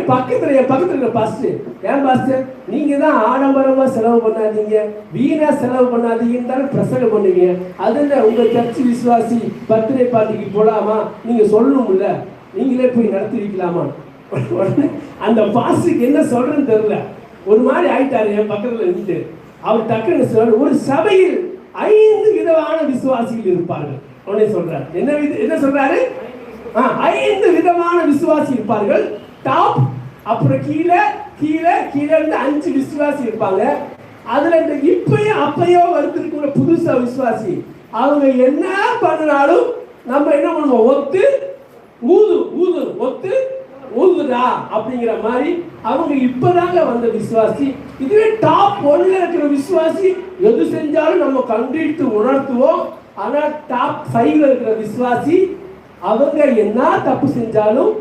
பக்கத்துல பாஸ்டர், ஏன் பாஸ்டர் நீங்க தான் ஆடம்பரமா செலவு பண்ணாதீங்க, வீணா செலவு பண்ணாதீங்கன்னு தானே பிரசங்கம் பண்ணுவீங்க, அதுல உங்க சர்ச் விசுவாசி பர்த்டே பார்ட்டிக்கு போலாமா நீங்க சொல்லணும்ல, நீங்களே போய் நடத்தி வைக்கலாமா? அந்த பாஸ்டருக்கு என்ன சொல்றேன்னு தெரியல, ஒரு மாதிரி ஆயிட்டாரு. என் பக்கத்துல இருந்து அவர் டக்குன்னு சொல்ற, ஒரு சபையில் 5 விதமான விசுவாசிகள் இருப்பார்கள். உடனே சொல்றாரு, என்ன சொல்றாரு? 5 விதமான விசுவாசி இருப்பார்கள். டாப், அப்புறம் கீழே 5 விசுவாசி இருப்பாங்க. அதுல இந்த இப்பயும் அப்பயோ வந்திருக்கிற புதுசா விசுவாசி, அவங்க என்ன பண்ணினாலும் நம்ம என்ன பண்ணுவோம், ஊதுடா அப்படிங்கிற மாதிரி அவங்க இப்பதாங்க வந்த விசுவாசி. இதுவே டாப் 1ல இருக்கிற விசுவாசி எது செஞ்சாலும் நம்ம கண்டித்து உணர்த்துவோம். ஆனா டாப் 5ல இருக்கிற விசுவாசி அவங்க என்ன தப்பு செஞ்சாலும்